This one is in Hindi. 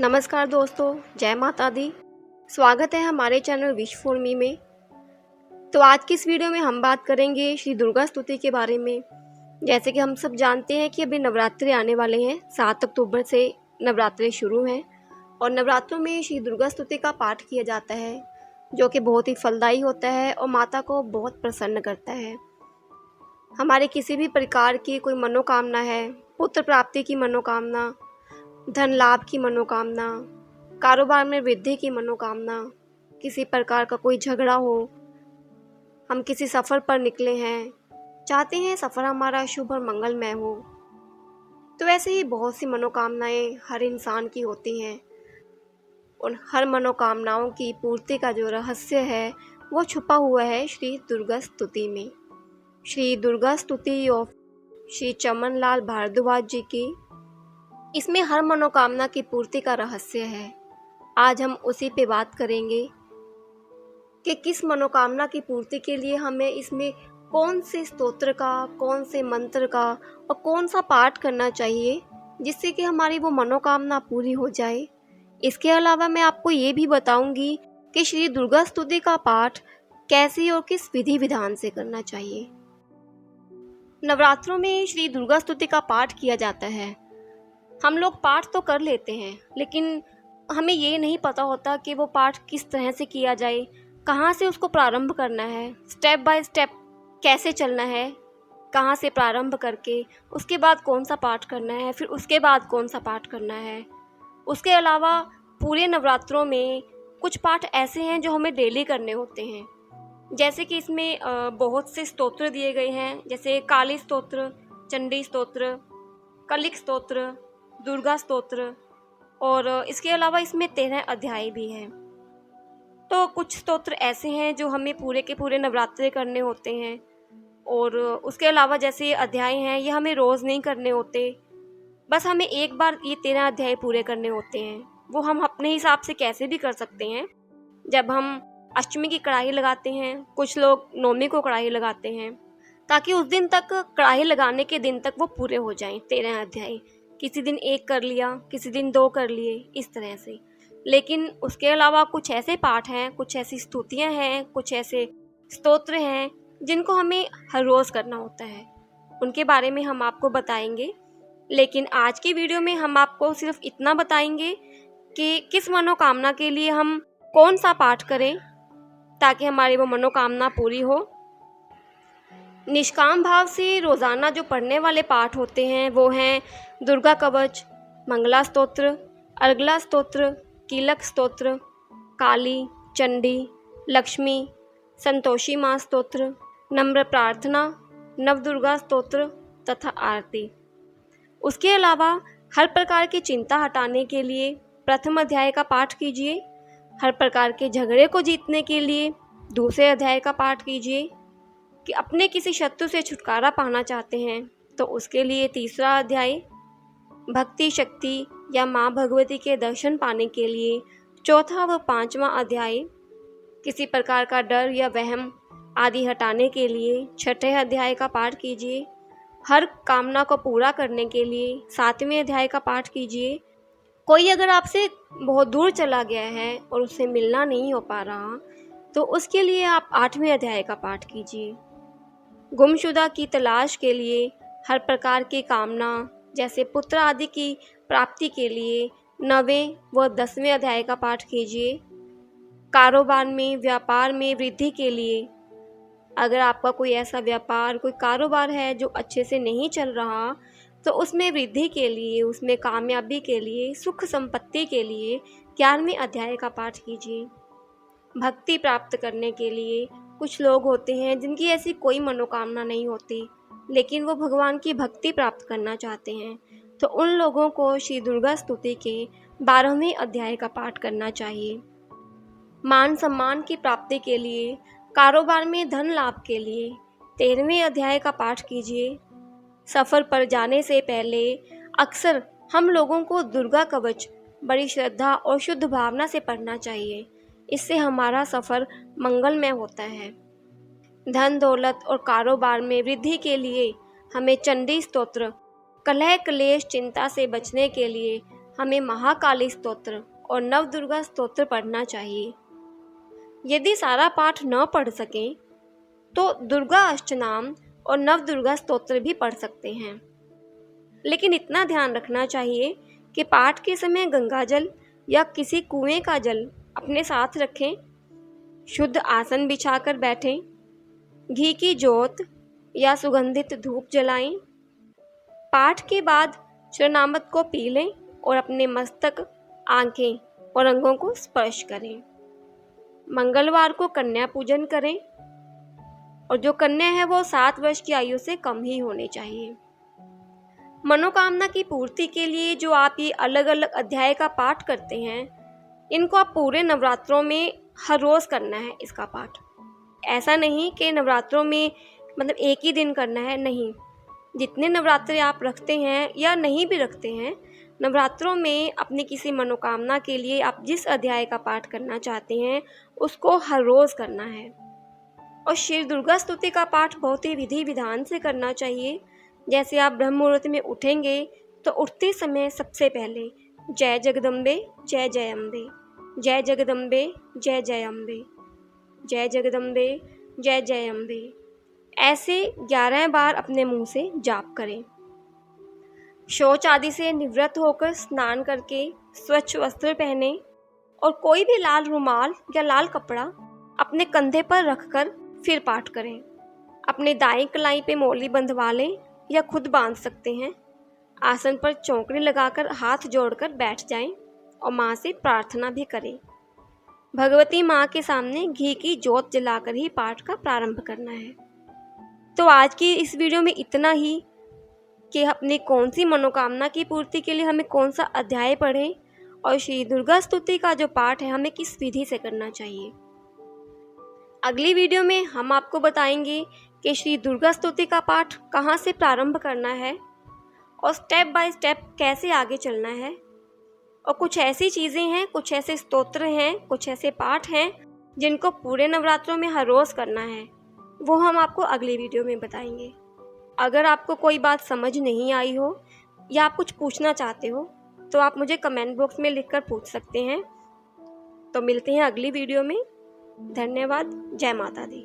नमस्कार दोस्तों, जय माता दी। स्वागत है हमारे चैनल विश फॉर मी में। तो आज की इस वीडियो में हम बात करेंगे श्री दुर्गा स्तुति के बारे में। जैसे कि हम सब जानते हैं कि अभी नवरात्रि आने वाले हैं। 7 अक्टूबर से नवरात्रि शुरू हैं और नवरात्रों में श्री दुर्गा स्तुति का पाठ किया जाता है, जो कि बहुत ही फलदायी होता है और माता को बहुत प्रसन्न करता है। हमारे किसी भी प्रकार की कोई मनोकामना है, पुत्र प्राप्ति की मनोकामना, धन लाभ की मनोकामना, कारोबार में वृद्धि की मनोकामना, किसी प्रकार का कोई झगड़ा हो, हम किसी सफ़र पर निकले हैं, चाहते हैं सफ़र हमारा शुभ और मंगलमय हो, तो ऐसे ही बहुत सी मनोकामनाएं हर इंसान की होती हैं। उन हर मनोकामनाओं की पूर्ति का जो रहस्य है वो छुपा हुआ है श्री दुर्गा स्तुति में। श्री दुर्गा स्तुति ऑफ श्री चमन लाल भारद्वाज जी की, इसमें हर मनोकामना की पूर्ति का रहस्य है। आज हम उसी पे बात करेंगे कि किस मनोकामना की पूर्ति के लिए हमें इसमें कौन से स्तोत्र का, कौन से मंत्र का और कौन सा पाठ करना चाहिए, जिससे कि हमारी वो मनोकामना पूरी हो जाए। इसके अलावा मैं आपको ये भी बताऊंगी कि श्री दुर्गा स्तुति का पाठ कैसे और किस विधि विधान से करना चाहिए। नवरात्रों में श्री दुर्गा स्तुति का पाठ किया जाता है। हम लोग पाठ तो कर लेते हैं, लेकिन हमें ये नहीं पता होता कि वो पाठ किस तरह से किया जाए, कहाँ से उसको प्रारंभ करना है, स्टेप बाय स्टेप कैसे चलना है, कहाँ से प्रारंभ करके उसके बाद कौन सा पाठ करना है, फिर उसके बाद कौन सा पाठ करना है। उसके अलावा पूरे नवरात्रों में कुछ पाठ ऐसे हैं जो हमें डेली करने होते हैं। जैसे कि इसमें बहुत से स्तोत्र दिए गए हैं, जैसे काली स्तोत्र, चंडी स्तोत्र, कलिक स्तोत्र, दुर्गा स्तोत्र, और इसके अलावा इसमें 13 अध्याय भी हैं। तो कुछ स्तोत्र ऐसे हैं जो हमें पूरे के पूरे नवरात्रे करने होते हैं, और उसके अलावा जैसे अध्याय हैं ये हमें रोज़ नहीं करने होते, बस हमें एक बार ये 13 अध्याय पूरे करने होते हैं। वो हम अपने हिसाब से कैसे भी कर सकते हैं। जब हम अष्टमी की कड़ाही लगाते हैं, कुछ लोग नवमी को कड़ाही लगाते हैं, ताकि उस दिन तक, कड़ाही लगाने के दिन तक वो पूरे हो जाएं 13 अध्याय। किसी दिन 1 कर लिया, किसी दिन 2 कर लिए, इस तरह से। लेकिन उसके अलावा कुछ ऐसे पाठ हैं, कुछ ऐसी स्तुतियाँ हैं, कुछ ऐसे स्तोत्र हैं जिनको हमें हर रोज़ करना होता है। उनके बारे में हम आपको बताएंगे। लेकिन आज की वीडियो में हम आपको सिर्फ इतना बताएंगे कि किस मनोकामना के लिए हम कौन सा पाठ करें ताकि हमारी वो मनोकामना पूरी हो। निष्काम भाव से रोज़ाना जो पढ़ने वाले पाठ होते हैं वो हैं दुर्गा कवच, मंगला स्तोत्र, अर्गला स्तोत्र, कीलक स्तोत्र, काली, चंडी, लक्ष्मी, संतोषी माँ स्तोत्र, नम्र प्रार्थना, नवदुर्गा स्तोत्र तथा आरती। उसके अलावा हर प्रकार की चिंता हटाने के लिए प्रथम अध्याय का पाठ कीजिए। हर प्रकार के झगड़े को जीतने के लिए दूसरे अध्याय का पाठ कीजिए। कि अपने किसी शत्रु से छुटकारा पाना चाहते हैं तो उसके लिए तीसरा अध्याय, भक्ति शक्ति या माँ भगवती के दर्शन पाने के लिए चौथा व 5वां अध्याय, किसी प्रकार का डर या वहम आदि हटाने के लिए 6ठे अध्याय का पाठ कीजिए। हर कामना को पूरा करने के लिए 7वें अध्याय का पाठ कीजिए। कोई अगर आपसे बहुत दूर चला गया है और उससे मिलना नहीं हो पा रहा, तो उसके लिए आप 8वें अध्याय का पाठ कीजिए। गुमशुदा की तलाश के लिए हर प्रकार की कामना, जैसे पुत्र आदि की प्राप्ति के लिए 9वें व 10वें अध्याय का पाठ कीजिए। कारोबार में, व्यापार में वृद्धि के लिए, अगर आपका कोई ऐसा व्यापार, कोई कारोबार है जो अच्छे से नहीं चल रहा, तो उसमें वृद्धि के लिए, उसमें कामयाबी के लिए, सुख संपत्ति के लिए 11वें अध्याय का पाठ कीजिए। भक्ति प्राप्त करने के लिए, कुछ लोग होते हैं जिनकी ऐसी कोई मनोकामना नहीं होती, लेकिन वो भगवान की भक्ति प्राप्त करना चाहते हैं, तो उन लोगों को श्री दुर्गा स्तुति के 12वें अध्याय का पाठ करना चाहिए। मान सम्मान की प्राप्ति के लिए, कारोबार में धन लाभ के लिए 13वें अध्याय का पाठ कीजिए। सफ़र पर जाने से पहले अक्सर हम लोगों को दुर्गा कवच बड़ी श्रद्धा और शुद्ध भावना से पढ़ना चाहिए। इससे हमारा सफ़र मंगलमय होता है। धन दौलत और कारोबार में वृद्धि के लिए हमें चंडी स्तोत्र, कलह क्लेश चिंता से बचने के लिए हमें महाकाली स्तोत्र और नवदुर्गा स्तोत्र पढ़ना चाहिए। यदि सारा पाठ न पढ़ सकें तो दुर्गा अष्टनाम और नवदुर्गा स्तोत्र भी पढ़ सकते हैं। लेकिन इतना ध्यान रखना चाहिए कि पाठ के समय गंगा जल या किसी कुएं का जल अपने साथ रखें, शुद्ध आसन बिछाकर बैठें, घी की जोत या सुगंधित धूप जलाएं। पाठ के बाद चरणामृत को पी लें और अपने मस्तक, आंखें और अंगों को स्पर्श करें। मंगलवार को कन्या पूजन करें और जो कन्या है वो 7 वर्ष की आयु से कम ही होनी चाहिए। मनोकामना की पूर्ति के लिए जो आप ये अलग अलग अध्याय का पाठ करते हैं, इनको आप पूरे नवरात्रों में हर रोज़ करना है इसका पाठ। ऐसा नहीं कि नवरात्रों में मतलब एक ही दिन करना है, नहीं। जितने नवरात्रे आप रखते हैं या नहीं भी रखते हैं, नवरात्रों में अपनी किसी मनोकामना के लिए आप जिस अध्याय का पाठ करना चाहते हैं उसको हर रोज़ करना है। और श्री दुर्गा स्तुति का पाठ बहुत ही विधि विधान से करना चाहिए। जैसे आप ब्रह्म मुहूर्त में उठेंगे तो उठते समय सबसे पहले जय जगदम्बे जय जय अम्बे, जय जगदम्बे जय जय अम्बे, जय जगदम्बे जय जय अम्बे, ऐसे 11 बार अपने मुंह से जाप करें। शौच आदि से निवृत्त होकर स्नान करके स्वच्छ वस्त्र पहने और कोई भी लाल रुमाल या लाल कपड़ा अपने कंधे पर रखकर फिर पाठ करें। अपने दाएं कलाई पे मौली बंधवा लें या खुद बांध सकते हैं। आसन पर चौकड़ी लगाकर हाथ जोड़कर बैठ जाएं और माँ से प्रार्थना भी करें। भगवती माँ के सामने घी की जोत जलाकर ही पाठ का प्रारंभ करना है। तो आज की इस वीडियो में इतना ही कि अपनी कौन सी मनोकामना की पूर्ति के लिए हमें कौन सा अध्याय पढ़ें और श्री दुर्गा स्तुति का जो पाठ है हमें किस विधि से करना चाहिए। अगली वीडियो में हम आपको बताएंगे कि श्री दुर्गा स्तुति का पाठ कहाँ से प्रारंभ करना है और स्टेप बाय स्टेप कैसे आगे चलना है। और कुछ ऐसी चीज़ें हैं, कुछ ऐसे स्तोत्र हैं, कुछ ऐसे पाठ हैं जिनको पूरे नवरात्रों में हर रोज़ करना है, वो हम आपको अगली वीडियो में बताएंगे। अगर आपको कोई बात समझ नहीं आई हो या आप कुछ पूछना चाहते हो तो आप मुझे कमेंट बॉक्स में लिखकर पूछ सकते हैं। तो मिलते हैं अगली वीडियो में। धन्यवाद। जय माता दी।